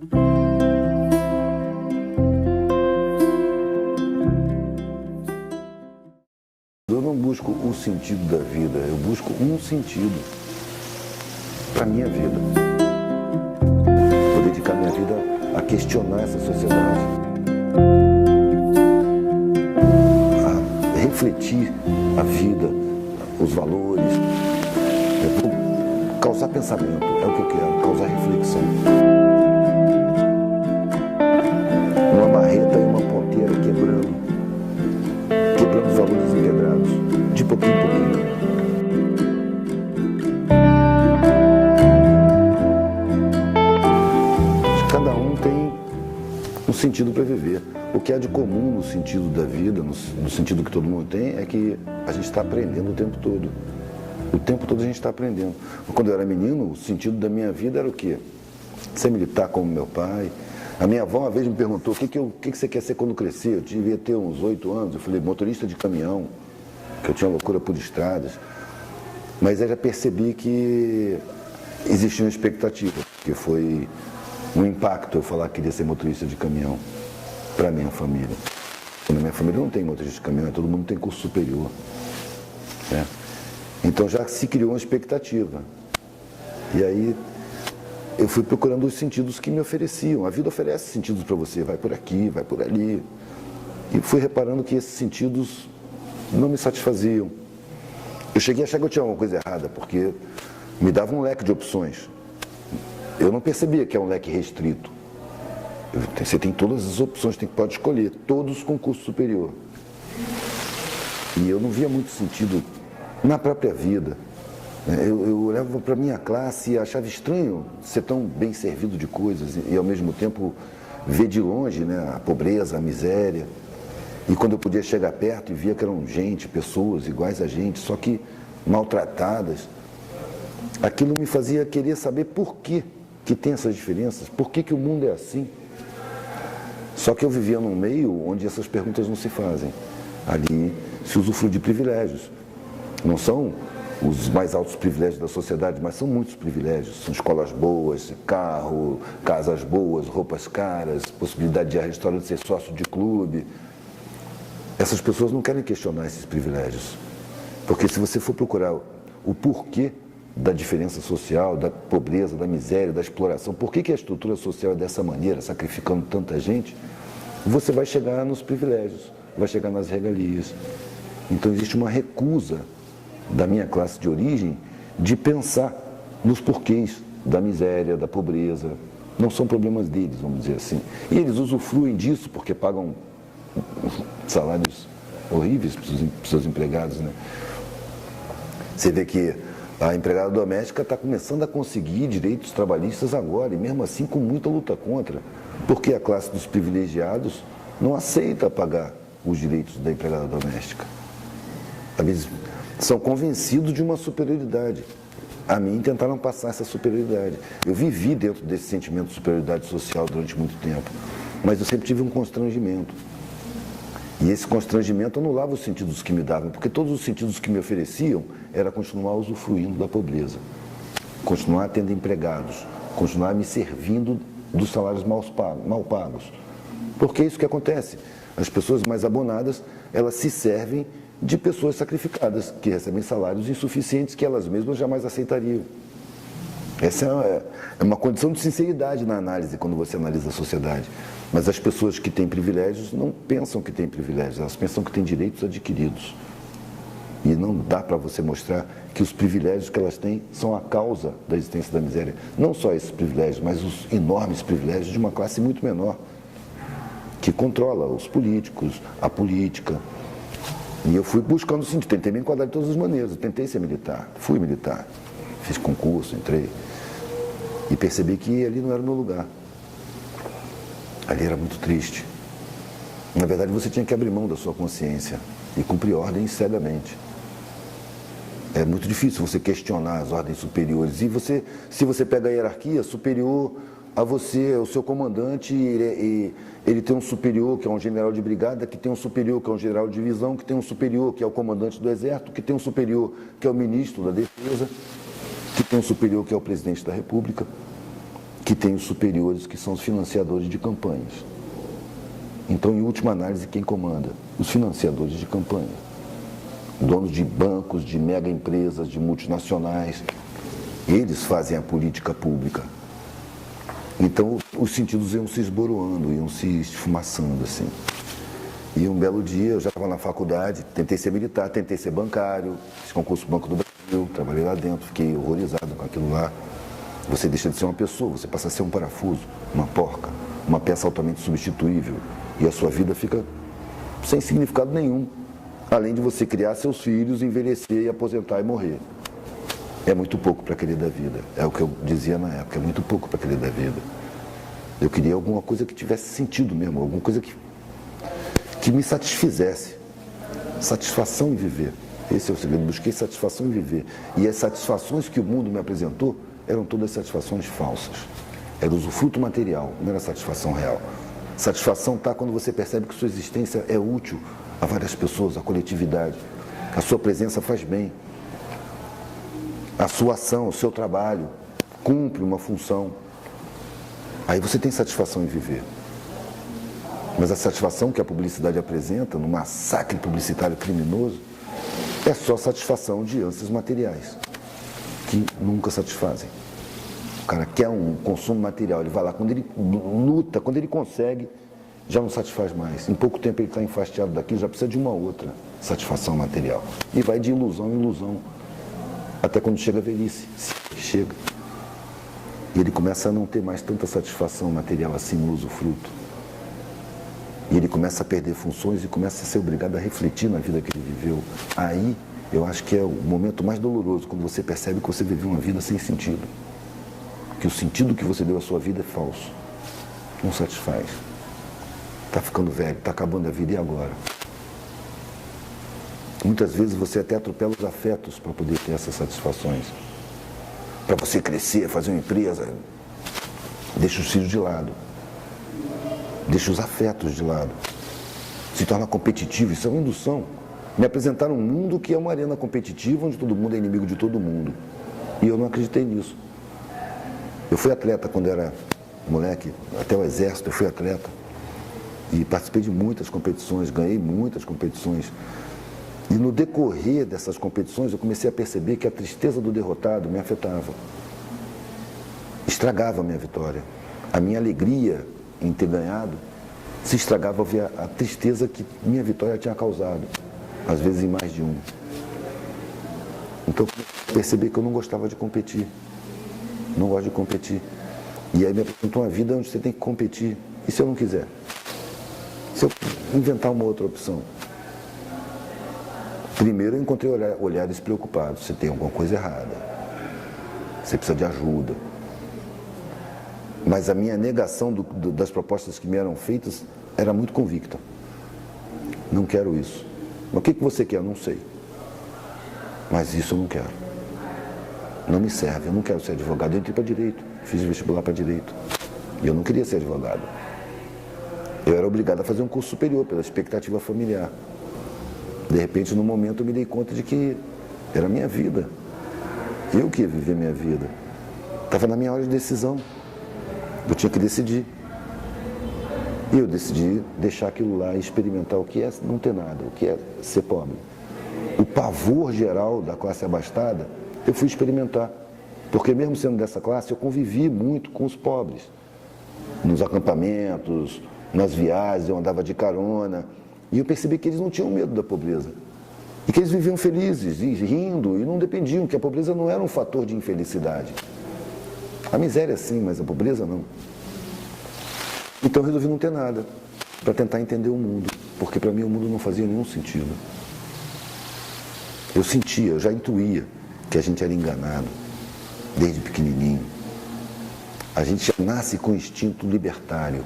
Eu não busco o sentido da vida, eu busco um sentido para a minha vida. Vou dedicar minha vida a questionar essa sociedade, a refletir a vida, os valores. Eu vou causar pensamento, é o que eu quero, causar reflexão. Uma marreta e uma ponteira quebrando os valores empedrados, de pouquinho em pouquinho. Cada um tem um sentido para viver. O que há de comum no sentido da vida, no sentido que todo mundo tem, é que a gente está aprendendo o tempo todo. O tempo todo a gente está aprendendo. Quando eu era menino, o sentido da minha vida era o quê? Ser militar como meu pai. A minha avó uma vez me perguntou, o que você quer ser quando crescer? Eu devia ter uns 8 anos. Eu falei, motorista de caminhão, que eu tinha loucura por estradas. Mas eu já percebi que existia uma expectativa, que foi um impacto eu falar que queria ser motorista de caminhão para a minha família. Na minha família não tem motorista de caminhão, todo mundo tem curso superior. Né? Então já se criou uma expectativa. E aí eu fui procurando os sentidos que me ofereciam. A vida oferece sentidos para você, vai por aqui, vai por ali. E fui reparando que esses sentidos não me satisfaziam. Eu cheguei a achar que eu tinha alguma coisa errada, porque me dava um leque de opções. Eu não percebia que é um leque restrito. Você tem todas as opções, pode escolher, todos com curso superior. E eu não via muito sentido na própria vida. Eu olhava para a minha classe e achava estranho ser tão bem servido de coisas e ao mesmo tempo ver de longe, né, a pobreza, a miséria. E quando eu podia chegar perto e via que eram gente, pessoas iguais a gente, só que maltratadas, aquilo me fazia querer saber por que tem essas diferenças, por que o mundo é assim. Só que eu vivia num meio onde essas perguntas não se fazem. Ali se usufrui de privilégios. Não são os mais altos privilégios da sociedade, mas são muitos privilégios. São escolas boas, carro, casas boas, roupas caras, possibilidade de ir a restaurante, ser sócio de clube. Essas pessoas não querem questionar esses privilégios. Porque se você for procurar o porquê da diferença social, da pobreza, da miséria, da exploração, por que a estrutura social é dessa maneira, sacrificando tanta gente, você vai chegar nos privilégios, vai chegar nas regalias. Então existe uma recusa da minha classe de origem de pensar nos porquês da miséria, da pobreza. Não são problemas deles, vamos dizer assim. E eles usufruem disso porque pagam salários horríveis para os seus empregados, né? Você vê que a empregada doméstica está começando a conseguir direitos trabalhistas agora, e mesmo assim com muita luta contra, porque a classe dos privilegiados não aceita pagar os direitos da empregada doméstica. Às vezes são convencidos de uma superioridade. A mim tentaram passar essa superioridade. Eu vivi dentro desse sentimento de superioridade social durante muito tempo, mas eu sempre tive um constrangimento. E esse constrangimento anulava os sentidos que me davam, porque todos os sentidos que me ofereciam era continuar usufruindo da pobreza, continuar tendo empregados, continuar me servindo dos salários mal pagos. Porque é isso que acontece. As pessoas mais abonadas, elas se servem de pessoas sacrificadas, que recebem salários insuficientes que elas mesmas jamais aceitariam. Essa é uma condição de sinceridade na análise, quando você analisa a sociedade. Mas as pessoas que têm privilégios não pensam que têm privilégios, elas pensam que têm direitos adquiridos. E não dá para você mostrar que os privilégios que elas têm são a causa da existência da miséria. Não só esses privilégios, mas os enormes privilégios de uma classe muito menor, que controla os políticos, a política. E eu fui buscando o sentido, tentei me enquadrar de todas as maneiras. Eu tentei ser militar, fui militar, fiz concurso, entrei. E percebi que ali não era o meu lugar. Ali era muito triste. Na verdade, você tinha que abrir mão da sua consciência e cumprir ordens cegamente. É muito difícil você questionar as ordens superiores. E você, se você pega a hierarquia, superior a você, o seu comandante, ele tem um superior que é um general de brigada, que tem um superior que é um general de divisão, que tem um superior que é o comandante do exército, que tem um superior que é o ministro da defesa, que tem um superior que é o presidente da república. que tem os superiores, que são os financiadores de campanhas. Então, em última análise, quem comanda? Os financiadores de campanha. Donos de bancos, de mega empresas, de multinacionais. Eles fazem a política pública. Então, os sentidos iam se esboroando, iam se esfumaçando, assim. E um belo dia, eu já estava na faculdade, tentei ser militar, tentei ser bancário, fiz concurso Banco do Brasil, trabalhei lá dentro, fiquei horrorizado com aquilo lá. Você deixa de ser uma pessoa, você passa a ser um parafuso, uma porca, uma peça altamente substituível. E a sua vida fica sem significado nenhum, além de você criar seus filhos, envelhecer, aposentar e morrer. É muito pouco para querer da vida, é o que eu dizia na época, é muito pouco para querer da vida. Eu queria alguma coisa que tivesse sentido mesmo, alguma coisa que me satisfizesse. Satisfação em viver. Esse é o segredo. Busquei satisfação em viver. E as satisfações que o mundo me apresentou eram todas satisfações falsas. Era usufruto material, não era satisfação real. Satisfação está quando você percebe que sua existência é útil a várias pessoas, à coletividade. A sua presença faz bem. A sua ação, o seu trabalho cumpre uma função. Aí você tem satisfação em viver. Mas a satisfação que a publicidade apresenta, no massacre publicitário criminoso, é só satisfação de ânsias materiais, que nunca satisfazem. O cara quer um consumo material, ele vai lá, quando ele luta, quando ele consegue, já não satisfaz mais. Em pouco tempo ele está enfastiado daquilo, já precisa de uma outra satisfação material. E vai de ilusão em ilusão, até quando chega a velhice, chega. E ele começa a não ter mais tanta satisfação material assim no usufruto. E ele começa a perder funções e começa a ser obrigado a refletir na vida que ele viveu. Aí, eu acho que é o momento mais doloroso, quando você percebe que você viveu uma vida sem sentido. Que o sentido que você deu à sua vida é falso. Não satisfaz. Está ficando velho, está acabando a vida, e agora? Muitas vezes você até atropela os afetos para poder ter essas satisfações. Para você crescer, fazer uma empresa, deixa os filhos de lado. Deixa os afetos de lado. Se torna competitivo, isso é uma indução. Me apresentaram um mundo que é uma arena competitiva, onde todo mundo é inimigo de todo mundo. E eu não acreditei nisso. Eu fui atleta quando era moleque, até o exército eu fui atleta. E participei de muitas competições, ganhei muitas competições. E no decorrer dessas competições eu comecei a perceber que a tristeza do derrotado me afetava. Estragava a minha vitória. A minha alegria em ter ganhado se estragava ao ver a tristeza que minha vitória tinha causado, às vezes em mais de um. Então eu percebi que eu não gostava de competir. Não gosto de competir. E aí me apresentou uma vida onde você tem que competir. E se eu não quiser? Se eu inventar uma outra opção? Primeiro eu encontrei olhares preocupados. Você tem alguma coisa errada. Você precisa de ajuda. Mas a minha negação das propostas que me eram feitas era muito convicta. Não quero isso. Mas o que você quer? Eu não sei. Mas isso eu não quero. Não me serve, eu não quero ser advogado. Eu entrei para direito, fiz vestibular para direito. E eu não queria ser advogado. Eu era obrigado a fazer um curso superior pela expectativa familiar. De repente, no momento, eu me dei conta de que era a minha vida. Eu que ia viver minha vida. Estava na minha hora de decisão. Eu tinha que decidir. E eu decidi deixar aquilo lá e experimentar o que é não ter nada, o que é ser pobre. O pavor geral da classe abastada, eu fui experimentar. Porque mesmo sendo dessa classe, eu convivi muito com os pobres. Nos acampamentos, nas viagens, eu andava de carona. E eu percebi que eles não tinham medo da pobreza. E que eles viviam felizes, e rindo, e não dependiam, que a pobreza não era um fator de infelicidade. A miséria sim, mas a pobreza não. Então eu resolvi não ter nada, para tentar entender o mundo, porque para mim o mundo não fazia nenhum sentido. Eu sentia, eu já intuía que a gente era enganado, desde pequenininho. A gente já nasce com instinto libertário.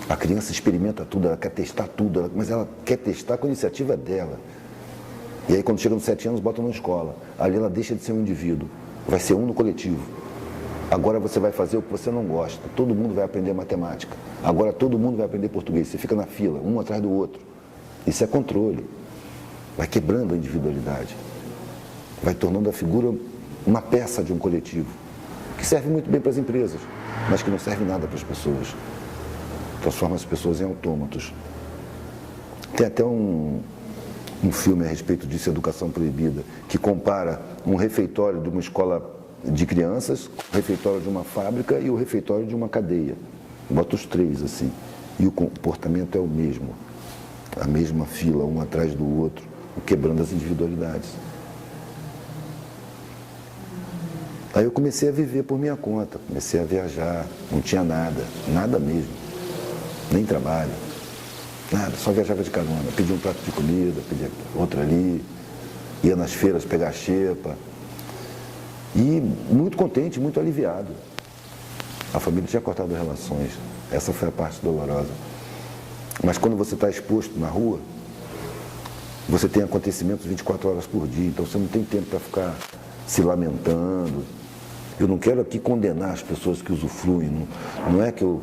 A criança experimenta tudo, ela quer testar tudo, mas ela quer testar com a iniciativa dela. E aí quando chega nos 7 anos, bota na escola. Ali ela deixa de ser um indivíduo, vai ser um no coletivo. Agora você vai fazer o que você não gosta. Todo mundo vai aprender matemática. Agora todo mundo vai aprender português. Você fica na fila, um atrás do outro. Isso é controle. Vai quebrando a individualidade. Vai tornando a figura uma peça de um coletivo. Que serve muito bem para as empresas. mas que não serve nada para as pessoas. Transforma as pessoas em autômatos. Tem até um filme a respeito disso, Educação Proibida, que compara um refeitório de uma escola de crianças, o refeitório de uma fábrica e o refeitório de uma cadeia. Bota os três assim. E o comportamento é o mesmo. A mesma fila, um atrás do outro, quebrando as individualidades. Aí eu comecei a viver por minha conta, comecei a viajar, não tinha nada, nada mesmo, nem trabalho, nada, só viajava de carona, pedia um prato de comida, pedia outro ali, ia nas feiras pegar xepa, e muito contente, muito aliviado. A família tinha cortado relações, essa foi a parte dolorosa. Mas quando você está exposto na rua, você tem acontecimentos 24 horas por dia, então você não tem tempo para ficar se lamentando. Eu não quero aqui condenar as pessoas que usufruem, não é que o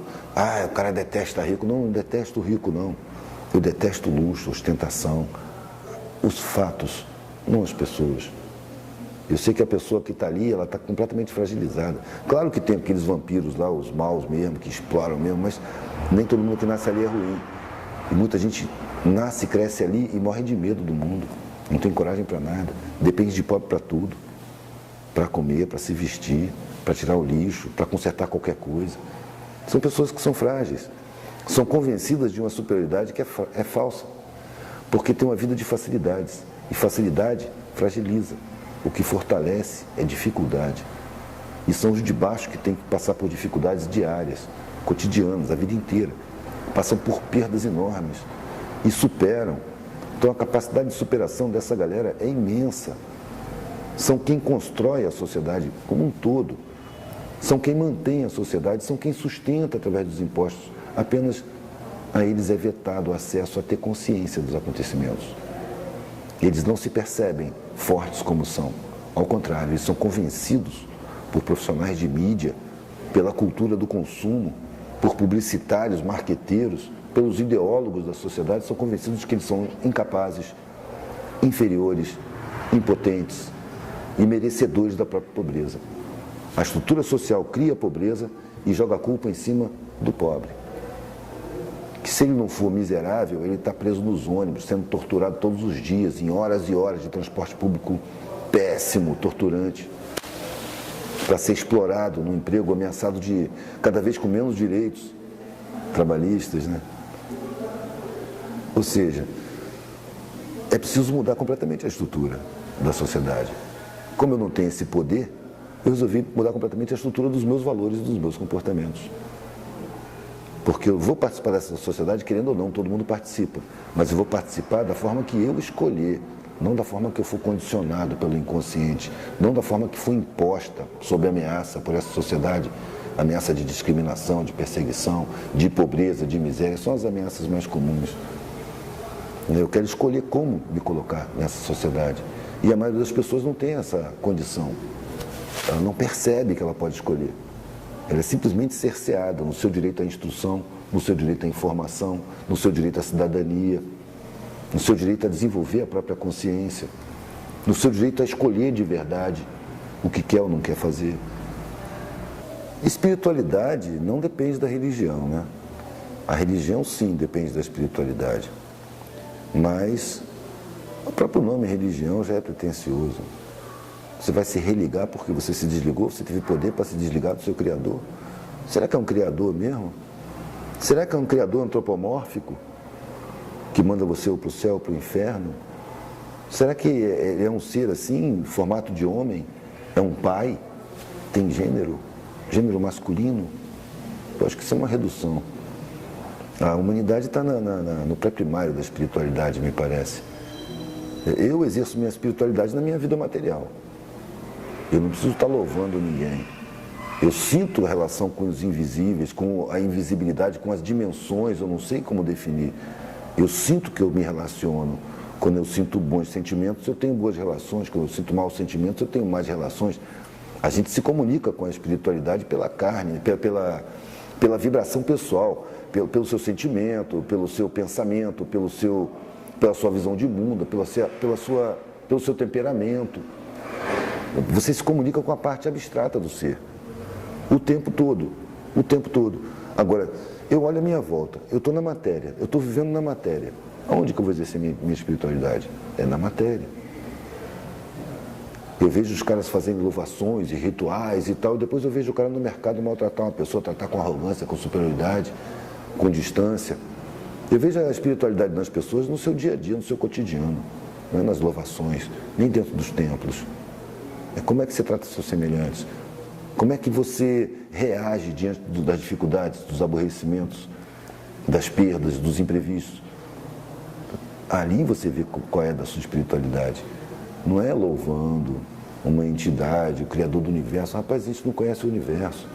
cara detesta rico, não detesto o rico, não. Eu detesto luxo, ostentação, os fatos, não as pessoas. Eu sei que a pessoa que está ali, ela está completamente fragilizada. Claro que tem aqueles vampiros lá, os maus mesmo, que exploram mesmo, mas nem todo mundo que nasce ali é ruim. E muita gente nasce, cresce ali e morre de medo do mundo. Não tem coragem para nada, depende de pobre para tudo. Para comer, para se vestir, para tirar o lixo, para consertar qualquer coisa. São pessoas que são frágeis, são convencidas de uma superioridade que é falsa, porque tem uma vida de facilidades, e facilidade fragiliza. O que fortalece é dificuldade. E são os de baixo que têm que passar por dificuldades diárias, cotidianas, a vida inteira. Passam por perdas enormes e superam. Então a capacidade de superação dessa galera é imensa. São quem constrói a sociedade como um todo. São quem mantém a sociedade, são quem sustenta através dos impostos. Apenas a eles é vetado o acesso a ter consciência dos acontecimentos. Eles não se percebem fortes como são. Ao contrário, eles são convencidos por profissionais de mídia, pela cultura do consumo, por publicitários, marqueteiros, pelos ideólogos da sociedade, são convencidos de que eles são incapazes, inferiores, impotentes e merecedores da própria pobreza. A estrutura social cria a pobreza e joga a culpa em cima do pobre. Que se ele não for miserável, ele está preso nos ônibus, sendo torturado todos os dias, em horas e horas de transporte público péssimo, torturante, para ser explorado no emprego, ameaçado de cada vez com menos direitos trabalhistas, né? Ou seja, é preciso mudar completamente a estrutura da sociedade. Como eu não tenho esse poder, eu resolvi mudar completamente a estrutura dos meus valores e dos meus comportamentos. Porque eu vou participar dessa sociedade, querendo ou não, todo mundo participa. Mas eu vou participar da forma que eu escolher, não da forma que eu for condicionado pelo inconsciente, não da forma que foi imposta sob ameaça por essa sociedade, ameaça de discriminação, de perseguição, de pobreza, de miséria, são as ameaças mais comuns. Eu quero escolher como me colocar nessa sociedade. E a maioria das pessoas não tem essa condição. Ela não percebe que ela pode escolher. Ela é simplesmente cerceada no seu direito à instrução, no seu direito à informação, no seu direito à cidadania, no seu direito a desenvolver a própria consciência, no seu direito a escolher de verdade o que quer ou não quer fazer. Espiritualidade não depende da religião, né? A religião, sim, depende da espiritualidade. Mas o próprio nome religião já é pretensioso. Você vai se religar porque você se desligou, você teve poder para se desligar do seu Criador. Será que é um Criador mesmo? Será que é um Criador antropomórfico que manda você ou para o céu ou para o inferno? Será que ele é um ser assim, em formato de homem? É um pai? Tem gênero? Gênero masculino? Eu acho que isso é uma redução. A humanidade está no pré-primário da espiritualidade, me parece. Eu exerço minha espiritualidade na minha vida material. Eu não preciso estar louvando ninguém. Eu sinto a relação com os invisíveis, com a invisibilidade, com as dimensões, eu não sei como definir. Eu sinto que eu me relaciono. Quando eu sinto bons sentimentos, eu tenho boas relações. Quando eu sinto maus sentimentos, eu tenho más relações. A gente se comunica com a espiritualidade pela carne, pela vibração pessoal, pelo seu sentimento, pelo seu pensamento, pela sua visão de mundo, pelo seu temperamento. Você se comunica com a parte abstrata do ser, o tempo todo. O tempo todo. Agora, eu olho a minha volta, eu estou na matéria, eu estou vivendo na matéria. Aonde que eu vou exercer minha espiritualidade? É na matéria. Eu vejo os caras fazendo louvações e rituais e tal, e depois eu vejo o cara no mercado maltratar uma pessoa, tratar com arrogância, com superioridade, com distância. Eu vejo a espiritualidade das pessoas no seu dia a dia, no seu cotidiano, não é nas louvações, nem dentro dos templos. É como é que você trata seus semelhantes, como é que você reage diante das dificuldades, dos aborrecimentos, das perdas, dos imprevistos. Ali você vê qual é da sua espiritualidade. Não é louvando uma entidade, o Criador do Universo. Rapaz, a gente não conhece o Universo.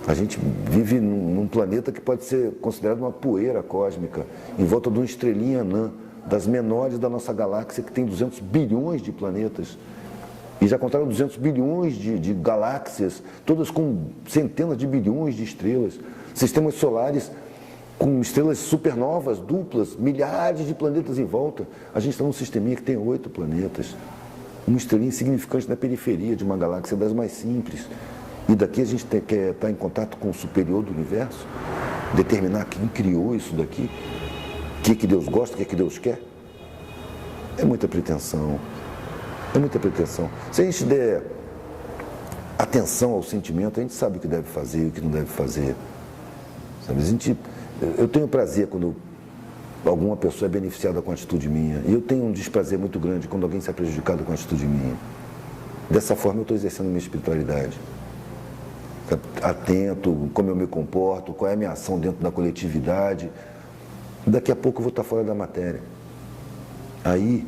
A gente vive num planeta que pode ser considerado uma poeira cósmica, em volta de uma estrelinha anã, das menores da nossa galáxia, que tem 200 bilhões de planetas. E já contaram 200 bilhões de galáxias, todas com centenas de bilhões de estrelas. Sistemas solares com estrelas supernovas, duplas, milhares de planetas em volta. A gente está num sisteminha que tem 8 planetas. Uma estrelinha insignificante na periferia de uma galáxia das mais simples. E daqui a gente quer estar em contato com o superior do universo, determinar quem criou isso daqui, o que Deus gosta, o que Deus quer. É muita pretensão. É muita pretensão. Se a gente der atenção ao sentimento, a gente sabe o que deve fazer e o que não deve fazer. Sabe? Eu tenho prazer quando alguma pessoa é beneficiada com a atitude minha. E eu tenho um desprazer muito grande quando alguém sai prejudicado com a atitude minha. Dessa forma eu estou exercendo minha espiritualidade. Atento, como eu me comporto, qual é a minha ação dentro da coletividade. Daqui a pouco eu vou estar fora da matéria. Aí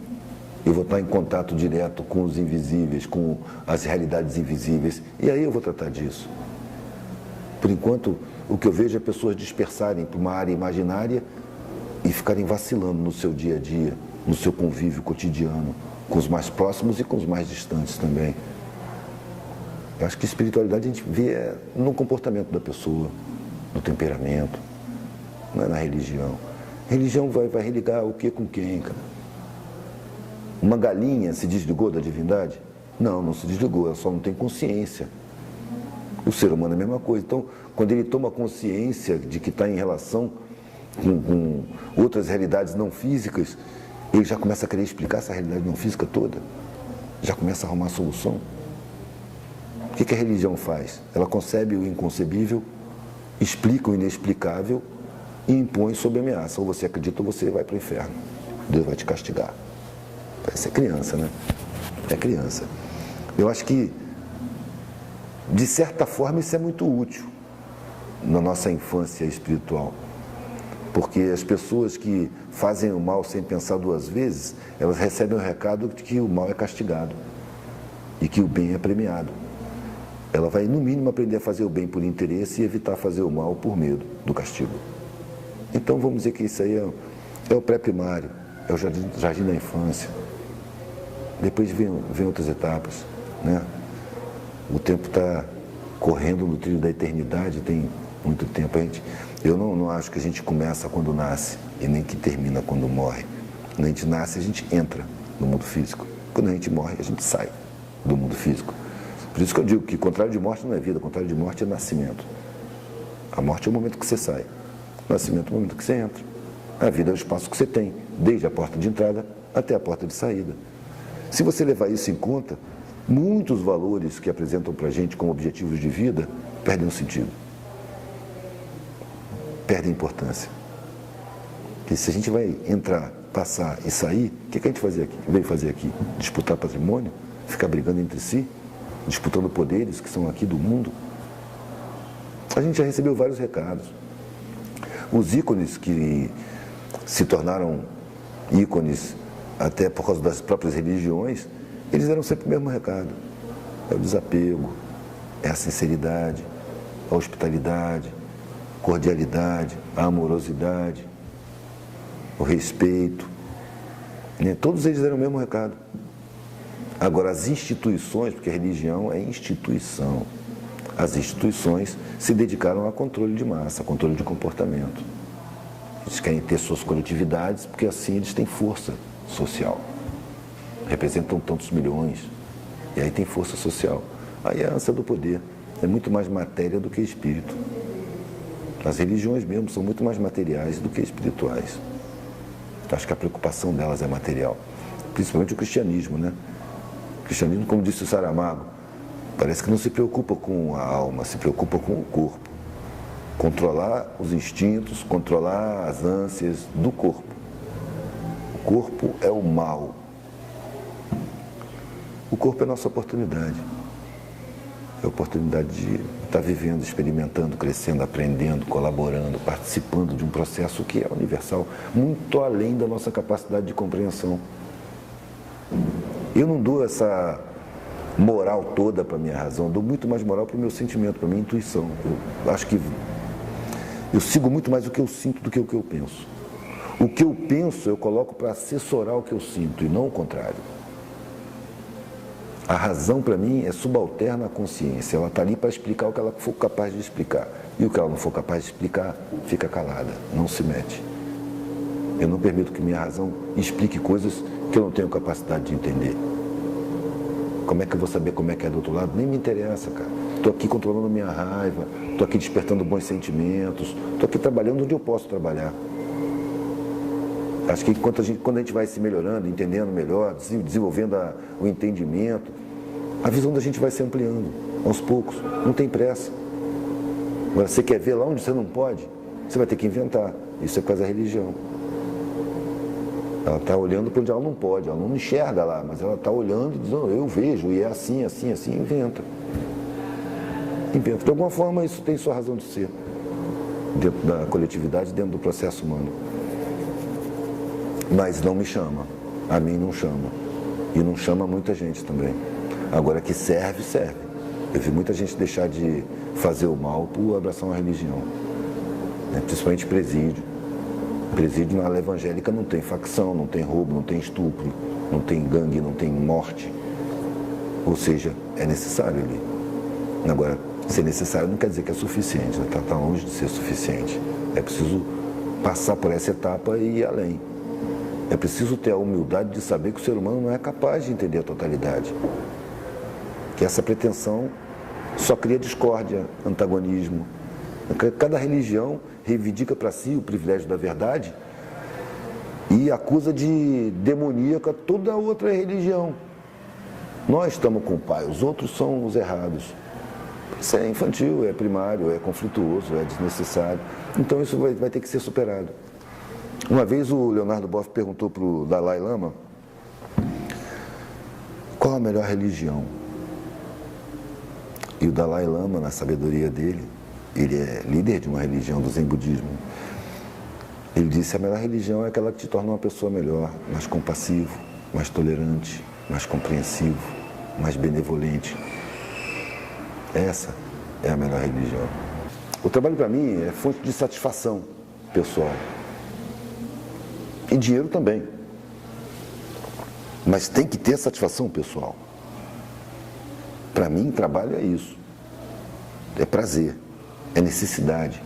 eu vou estar em contato direto com os invisíveis, com as realidades invisíveis. E aí eu vou tratar disso. Por enquanto, o que eu vejo é pessoas dispersarem para uma área imaginária e ficarem vacilando no seu dia a dia, no seu convívio cotidiano, com os mais próximos e com os mais distantes também. Eu acho que espiritualidade a gente vê no comportamento da pessoa, no temperamento, não é na religião. Religião vai religar o que com quem, cara? Uma galinha se desligou da divindade? Não, não se desligou, ela só não tem consciência. O ser humano é a mesma coisa. Então, quando ele toma consciência de que está em relação com outras realidades não físicas, ele já começa a querer explicar essa realidade não física toda. Já começa a arrumar solução. O que a religião faz? Ela concebe o inconcebível, explica o inexplicável e impõe sob ameaça. Ou você acredita ou você vai para o inferno. Deus vai te castigar. Parece criança, né? É criança. Eu acho que, de certa forma, isso é muito útil na nossa infância espiritual. Porque as pessoas que fazem o mal sem pensar duas vezes, elas recebem o recado de que o mal é castigado e que o bem é premiado. Ela vai, no mínimo, aprender a fazer o bem por interesse e evitar fazer o mal por medo do castigo. Então, vamos dizer que isso aí é o pré-primário, é o jardim da infância. Depois vem outras etapas, né? O tempo está correndo no trilho da eternidade, tem muito tempo. Eu não acho que a gente começa quando nasce e nem que termina quando morre. Quando a gente nasce, a gente entra no mundo físico. Quando a gente morre, a gente sai do mundo físico. Por isso que eu digo que contrário de morte não é vida, contrário de morte é nascimento. A morte é o momento que você sai, o nascimento é o momento que você entra. A vida é o espaço que você tem, desde a porta de entrada até a porta de saída. Se você levar isso em conta, muitos valores que apresentam para a gente como objetivos de vida perdem o sentido. Perdem importância. Porque se a gente vai entrar, passar e sair, o que a gente veio fazer aqui? Disputar patrimônio? Ficar brigando entre si? Disputando poderes que são aqui do mundo? A gente já recebeu vários recados. Os ícones que se tornaram ícones até por causa das próprias religiões, eles deram sempre o mesmo recado. É o desapego, é a sinceridade, a hospitalidade, a cordialidade, a amorosidade, o respeito. Todos eles deram o mesmo recado. Agora, as instituições, porque a religião é instituição, as instituições se dedicaram a controle de massa, a controle de comportamento. Eles querem ter suas coletividades, porque assim eles têm força social. Representam tantos milhões, e aí tem força social. Aí é a ânsia do poder, é muito mais matéria do que espírito. As religiões mesmo são muito mais materiais do que espirituais. Acho que a preocupação delas é material. Principalmente o cristianismo, né? O cristianismo, como disse o Saramago, parece que não se preocupa com a alma, se preocupa com o corpo. Controlar os instintos, controlar as ânsias do corpo. O corpo é o mal. O corpo é a nossa oportunidade. É a oportunidade de estar vivendo, experimentando, crescendo, aprendendo, colaborando, participando de um processo que é universal, muito além da nossa capacidade de compreensão. Eu não dou essa moral toda para a minha razão, dou muito mais moral para o meu sentimento, para a minha intuição. Eu acho que eu sigo muito mais o que eu sinto do que o que eu penso. O que eu penso eu coloco para assessorar o que eu sinto e não o contrário. A razão, para mim, é subalterna à consciência. Ela está ali para explicar o que ela for capaz de explicar. E o que ela não for capaz de explicar, fica calada, não se mete. Eu não permito que minha razão explique coisas que eu não tenho capacidade de entender. Como é que eu vou saber como é que é do outro lado? Nem me interessa, cara. Estou aqui controlando minha raiva, estou aqui despertando bons sentimentos, estou aqui trabalhando onde eu posso trabalhar. Acho que quando a gente vai se melhorando, entendendo melhor, desenvolvendo o entendimento, a visão da gente vai se ampliando, aos poucos, não tem pressa. Agora, você quer ver lá onde você não pode, você vai ter que inventar. Isso é por causa da religião. Ela está olhando para onde ela não pode, ela não enxerga lá, mas ela está olhando e dizendo, eu vejo, e é assim, assim, assim, inventa. Inventa. De alguma forma, isso tem sua razão de ser, dentro da coletividade, dentro do processo humano. Mas não me chama, a mim não chama, e não chama muita gente também. Agora que serve, serve. Eu vi muita gente deixar de fazer o mal por abraçar uma religião, né? Principalmente presídio. Presídio na ala evangélica não tem facção, não tem roubo, não tem estupro, não tem gangue, não tem morte. Ou seja, é necessário ali. Agora, ser necessário não quer dizer que é suficiente, né? Tá longe de ser suficiente. É preciso passar por essa etapa e ir além. É preciso ter a humildade de saber que o ser humano não é capaz de entender a totalidade. Que essa pretensão só cria discórdia, antagonismo. Cada religião reivindica para si o privilégio da verdade e acusa de demoníaca toda a outra religião. Nós estamos com o pai, os outros são os errados. Isso é infantil, é primário, é conflituoso, é desnecessário. Então isso vai ter que ser superado. Uma vez o Leonardo Boff perguntou para o Dalai Lama qual a melhor religião. E o Dalai Lama, na sabedoria dele, ele é líder de uma religião do Zen Budismo. Ele disse, a melhor religião é aquela que te torna uma pessoa melhor, mais compassivo, mais tolerante, mais compreensivo, mais benevolente. Essa é a melhor religião. O trabalho para mim é fonte de satisfação pessoal. E dinheiro também. Mas tem que ter satisfação pessoal. Para mim, trabalho é isso. É prazer. É necessidade.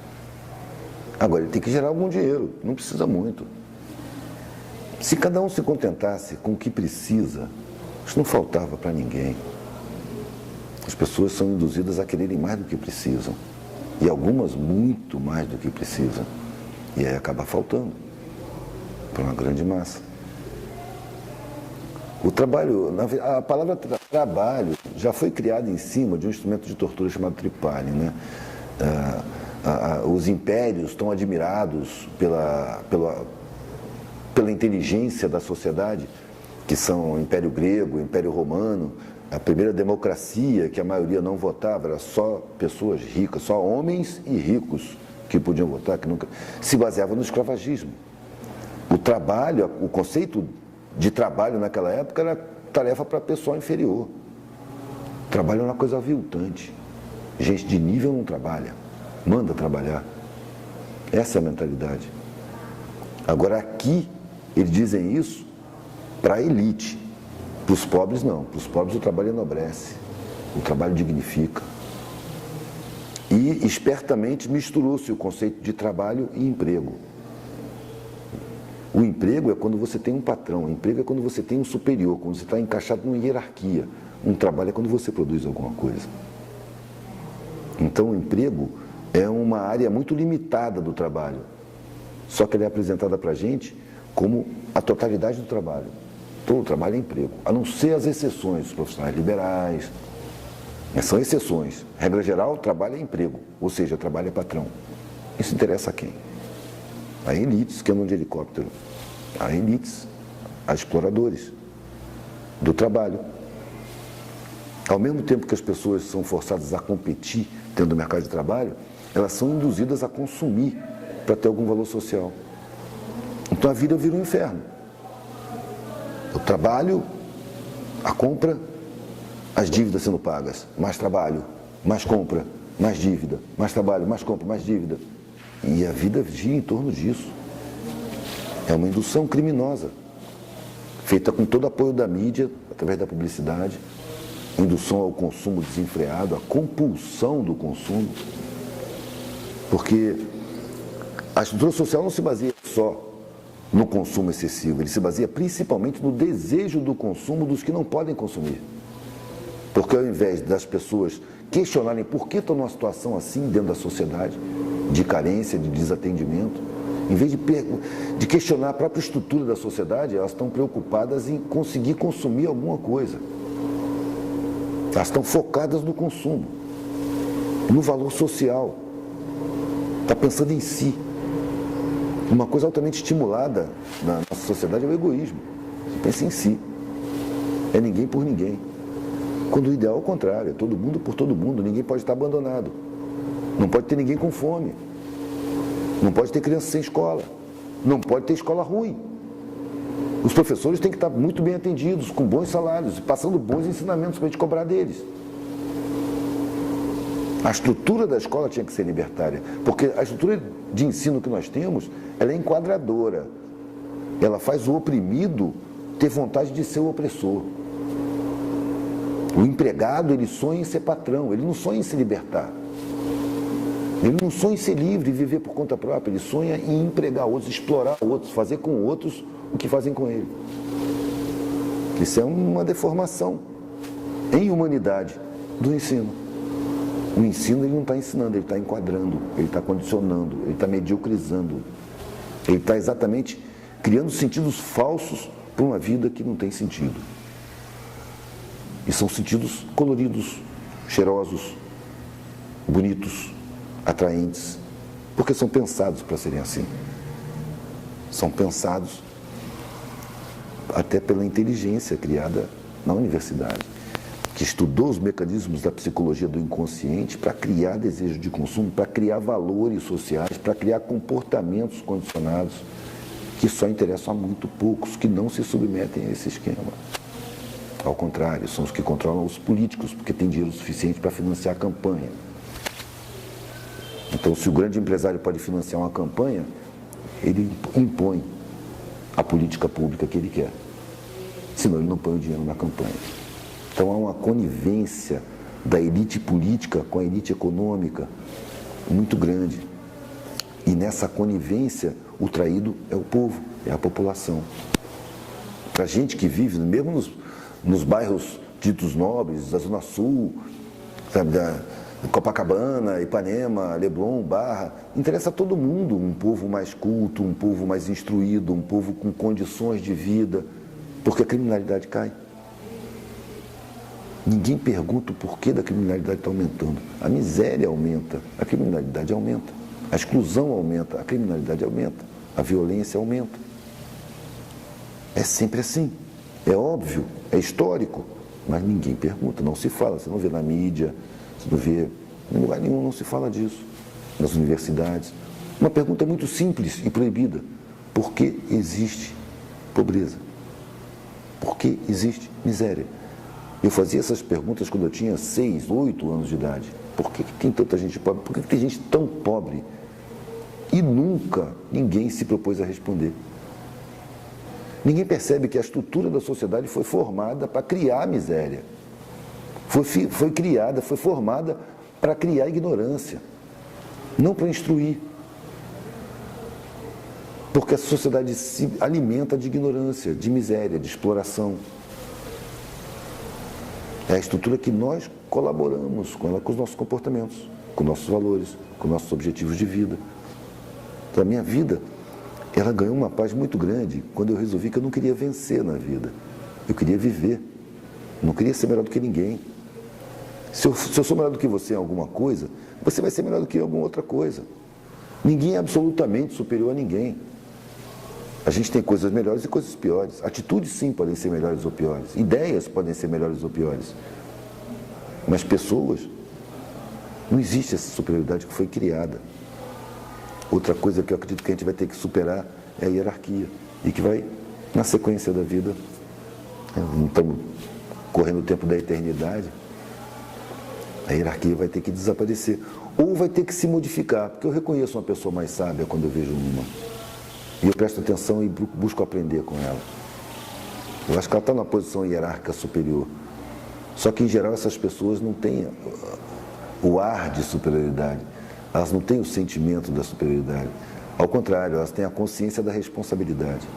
Agora, ele tem que gerar algum dinheiro. Não precisa muito. Se cada um se contentasse com o que precisa, isso não faltava para ninguém. As pessoas são induzidas a quererem mais do que precisam. E algumas muito mais do que precisam. E aí acaba faltando para uma grande massa. O trabalho, a palavra trabalho já foi criada em cima de um instrumento de tortura chamado tripalho, né? Os impérios estão admirados pela inteligência da sociedade, que são o Império Grego, o Império Romano, a primeira democracia que a maioria não votava, era só pessoas ricas, só homens e ricos que podiam votar, que nunca se baseava no escravagismo. O trabalho, o conceito de trabalho naquela época era tarefa para pessoal inferior. Trabalho é uma coisa aviltante. Gente de nível não trabalha, manda trabalhar. Essa é a mentalidade. Agora aqui, eles dizem isso para a elite. Para os pobres não, para os pobres o trabalho enobrece, o trabalho dignifica. E espertamente misturou-se o conceito de trabalho e emprego. O emprego é quando você tem um patrão, o emprego é quando você tem um superior, quando você está encaixado numa hierarquia. Um trabalho é quando você produz alguma coisa. Então o emprego é uma área muito limitada do trabalho. Só que ela é apresentada para a gente como a totalidade do trabalho. Todo o trabalho é emprego, a não ser as exceções, os profissionais liberais. São exceções. Regra geral, trabalho é emprego, ou seja, trabalho é patrão. Isso interessa a quem? A elites que andam de helicóptero, a elites, a exploradores do trabalho. Ao mesmo tempo que as pessoas são forçadas a competir dentro do mercado de trabalho, elas são induzidas a consumir para ter algum valor social. Então a vida vira um inferno. O trabalho, a compra, as dívidas sendo pagas, mais trabalho, mais compra, mais dívida, mais trabalho, mais compra, mais dívida. E a vida gira em torno disso. É uma indução criminosa, feita com todo o apoio da mídia, através da publicidade, indução ao consumo desenfreado, a compulsão do consumo, porque a estrutura social não se baseia só no consumo excessivo, ele se baseia principalmente no desejo do consumo dos que não podem consumir. Porque ao invés das pessoas questionarem por que estão numa situação assim dentro da sociedade, de carência, de desatendimento, em vez de questionar a própria estrutura da sociedade, elas estão preocupadas em conseguir consumir alguma coisa. Elas estão focadas no consumo, no valor social. Está pensando em si. Uma coisa altamente estimulada na nossa sociedade é o egoísmo. Você pensa em si. É ninguém por ninguém. Quando o ideal é o contrário, é todo mundo por todo mundo. Ninguém pode estar abandonado. Não pode ter ninguém com fome. Não pode ter criança sem escola. Não pode ter escola ruim. Os professores têm que estar muito bem atendidos, com bons salários, passando bons ensinamentos para a gente cobrar deles. A estrutura da escola tinha que ser libertária, porque a estrutura de ensino que nós temos, ela é enquadradora. Ela faz o oprimido ter vontade de ser o opressor. O empregado, ele sonha em ser patrão, ele não sonha em se libertar. Ele não sonha em ser livre e viver por conta própria, ele sonha em empregar outros, explorar outros, fazer com outros o que fazem com ele. Isso é uma deformação em humanidade do ensino. O ensino ele não está ensinando, ele está enquadrando, ele está condicionando, ele está mediocrizando. Ele está exatamente criando sentidos falsos para uma vida que não tem sentido. E são sentidos coloridos, cheirosos, bonitos, atraentes, porque são pensados para serem assim. São pensados até pela inteligência criada na universidade, que estudou os mecanismos da psicologia do inconsciente para criar desejo de consumo, para criar valores sociais, para criar comportamentos condicionados que só interessam a muito poucos, que não se submetem a esse esquema. Ao contrário, são os que controlam os políticos, porque tem dinheiro suficiente para financiar a campanha. Então, se o grande empresário pode financiar uma campanha, ele impõe a política pública que ele quer. Senão ele não põe o dinheiro na campanha. Então há uma conivência da elite política com a elite econômica muito grande. E nessa conivência, o traído é o povo, é a população. Para a gente que vive, mesmo nos bairros ditos nobres, da Zona Sul, sabe, da Copacabana, Ipanema, Leblon, Barra, interessa a todo mundo um povo mais culto, um povo mais instruído, um povo com condições de vida, porque a criminalidade cai. Ninguém pergunta o porquê da criminalidade está aumentando. A miséria aumenta, a criminalidade aumenta, a exclusão aumenta, a criminalidade aumenta, a violência aumenta. É sempre assim, é óbvio, é histórico, mas ninguém pergunta, não se fala, você não vê na mídia, você não vê em lugar nenhum, não se fala disso, nas universidades. Uma pergunta muito simples e proibida: por que existe pobreza? Por que existe miséria? Eu fazia essas perguntas quando eu tinha 6, 8 anos de idade. Por que tem tanta gente pobre? Por que tem gente tão pobre? E nunca ninguém se propôs a responder. Ninguém percebe que a estrutura da sociedade foi formada para criar a miséria. Foi criada, foi formada para criar ignorância, não para instruir. Porque a sociedade se alimenta de ignorância, de miséria, de exploração. É a estrutura que nós colaboramos com ela, com os nossos comportamentos. com nossos valores, com nossos objetivos de vida. Então, a minha vida, ela ganhou uma paz muito grande quando eu resolvi que eu não queria vencer na vida. Eu queria viver. Não queria ser melhor do que ninguém. Se eu sou melhor do que você em alguma coisa, você vai ser melhor do que em alguma outra coisa. Ninguém é absolutamente superior a ninguém. A gente tem coisas melhores e coisas piores. Atitudes, sim, podem ser melhores ou piores. Ideias podem ser melhores ou piores. Mas pessoas, não existe essa superioridade que foi criada. Outra coisa que eu acredito que a gente vai ter que superar é a hierarquia. E que vai, na sequência da vida, não estamos correndo o tempo da eternidade, a hierarquia vai ter que desaparecer. Ou vai ter que se modificar, porque eu reconheço uma pessoa mais sábia quando eu vejo uma. E eu presto atenção e busco aprender com ela. Eu acho que ela está numa posição hierárquica superior. Só que, em geral, essas pessoas não têm o ar de superioridade. Elas não têm o sentimento da superioridade. Ao contrário, elas têm a consciência da responsabilidade.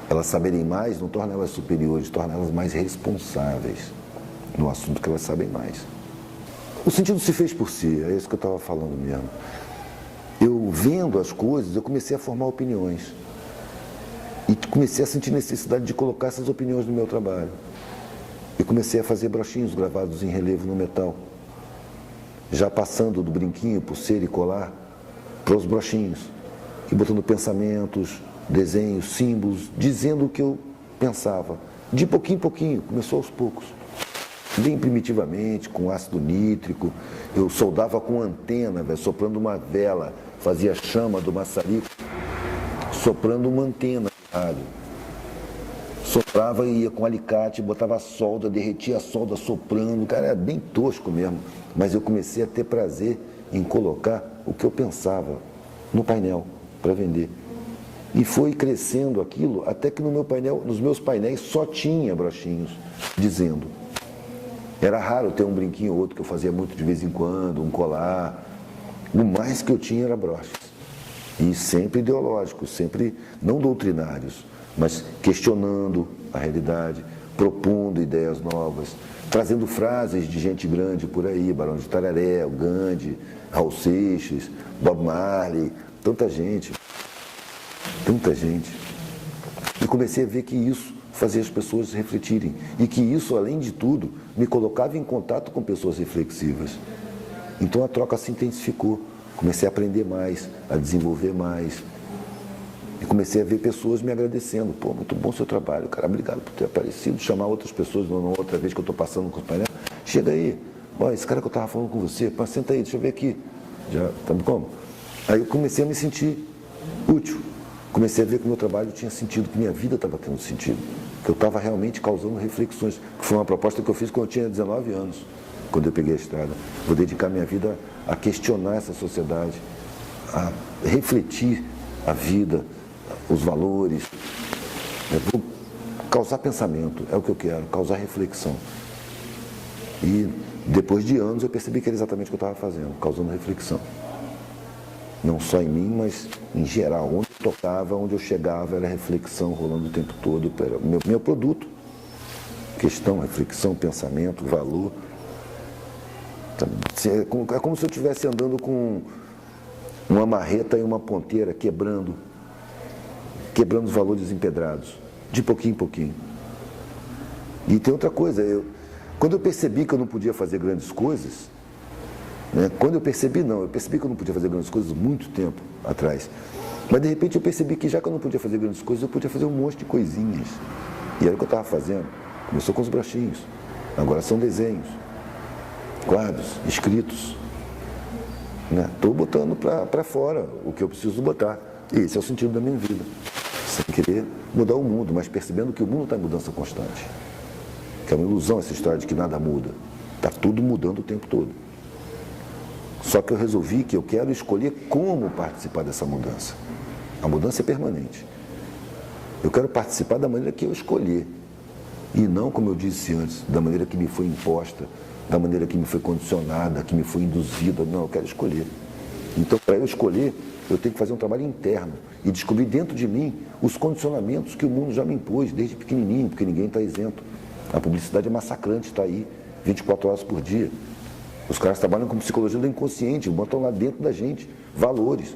Elas saberem mais não torna elas superiores, torna elas mais responsáveis no assunto que elas sabem mais. O sentido se fez por si, é isso que eu estava falando mesmo. Eu, vendo as coisas, eu comecei a formar opiniões. E comecei a sentir necessidade de colocar essas opiniões no meu trabalho. E comecei a fazer brochinhos gravados em relevo no metal. Já passando do brinquinho, pulseira e colar, para os brochinhos. E botando pensamentos, desenhos, símbolos, dizendo o que eu pensava. De pouquinho em pouquinho, começou aos poucos. Bem primitivamente, com ácido nítrico. Eu soldava com antena, soprando uma vela, fazia chama do maçarico, soprando uma antena de rádio. Soprava e ia com alicate, botava a solda, derretia a solda soprando. Cara, era bem tosco mesmo. Mas eu comecei a ter prazer em colocar o que eu pensava no painel para vender. E foi crescendo aquilo até que no meu painel, nos meus painéis só tinha brochinhos dizendo. Era raro ter um brinquinho ou outro que eu fazia muito de vez em quando, um colar. O mais que eu tinha era broches. E sempre ideológicos, sempre não doutrinários, mas questionando a realidade, propondo ideias novas, trazendo frases de gente grande por aí, Barão de Tararé, o Gandhi, Raul Seixas, Bob Marley, tanta gente. E comecei a ver que isso fazia as pessoas refletirem. E que isso, além de tudo, me colocava em contato com pessoas reflexivas. Então a troca se intensificou. Comecei a aprender mais, a desenvolver mais. E comecei a ver pessoas me agradecendo. Pô, muito bom o seu trabalho, cara, obrigado por ter aparecido. Chamar outras pessoas, não outra vez que eu estou passando com os painéis. Chega aí, ó, esse cara que eu estava falando com você, pô, senta aí, deixa eu ver aqui. Já, tá como? Aí eu comecei a me sentir útil. Comecei a ver que o meu trabalho tinha sentido, que minha vida estava tendo sentido. Que eu estava realmente causando reflexões. Que foi uma proposta que eu fiz quando eu tinha 19 anos, quando eu peguei a estrada. Vou dedicar minha vida a questionar essa sociedade, a refletir a vida, os valores. Eu vou causar pensamento, é o que eu quero, causar reflexão. E depois de anos eu percebi que era exatamente o que eu estava fazendo, causando reflexão. Não só em mim, mas em geral. Onde eu tocava, onde eu chegava, era reflexão rolando o tempo todo. Era o meu produto. Questão, reflexão, pensamento, valor. É como se eu estivesse andando com uma marreta e uma ponteira, quebrando os valores empedrados, de pouquinho em pouquinho. E tem outra coisa, quando eu percebi que eu não podia fazer grandes coisas, né, eu percebi que eu não podia fazer grandes coisas muito tempo atrás. Mas de repente eu percebi que já que eu não podia fazer grandes coisas, eu podia fazer um monte de coisinhas. E era o que eu estava fazendo. Começou com os brochinhos, agora são desenhos, quadros, escritos. Estou botando para fora o que eu preciso botar. E esse é o sentido da minha vida. Sem querer mudar o mundo, mas percebendo que o mundo está em mudança constante. Que é uma ilusão essa história de que nada muda. Está tudo mudando o tempo todo. Só que eu resolvi que eu quero escolher como participar dessa mudança. A mudança é permanente. Eu quero participar da maneira que eu escolher. E não, como eu disse antes, da maneira que me foi imposta, da maneira que me foi condicionada, que me foi induzida. Não, eu quero escolher. Então, para eu escolher, eu tenho que fazer um trabalho interno e descobrir dentro de mim os condicionamentos que o mundo já me impôs desde pequenininho, porque ninguém está isento. A publicidade é massacrante, está aí 24 horas por dia. Os caras trabalham com psicologia do inconsciente, botam lá dentro da gente valores,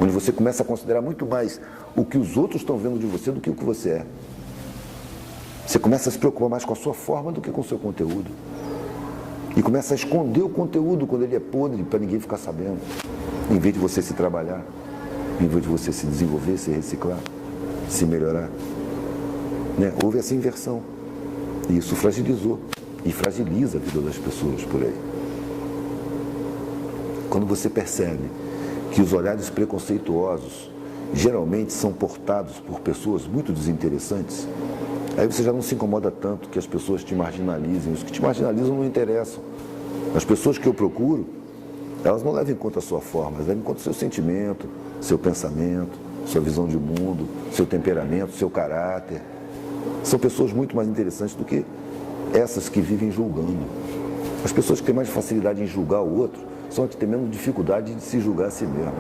onde você começa a considerar muito mais o que os outros estão vendo de você do que o que você é. Você começa a se preocupar mais com a sua forma do que com o seu conteúdo. E começa a esconder o conteúdo quando ele é podre, para ninguém ficar sabendo. Em vez de você se trabalhar, em vez de você se desenvolver, se reciclar, se melhorar. Né? Houve essa inversão. E isso fragilizou. E fragiliza a vida das pessoas por aí. Quando você percebe que os olhares preconceituosos geralmente são portados por pessoas muito desinteressantes, aí você já não se incomoda tanto que as pessoas te marginalizem. Os que te marginalizam não interessam. As pessoas que eu procuro, elas não levam em conta a sua forma, elas levam em conta o seu sentimento, seu pensamento, sua visão de mundo, seu temperamento, seu caráter. São pessoas muito mais interessantes do que essas que vivem julgando. As pessoas que têm mais facilidade em julgar o outro são as que têm menos dificuldade de se julgar a si mesmo.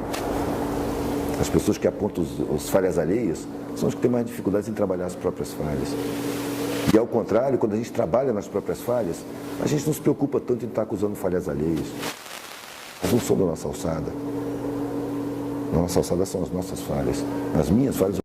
As pessoas que apontam as falhas alheias são as que têm mais dificuldade em trabalhar as próprias falhas. E ao contrário, quando a gente trabalha nas próprias falhas, a gente não se preocupa tanto em estar acusando falhas alheias. Elas não são da nossa alçada. A nossa alçada são as nossas falhas. As minhas falhas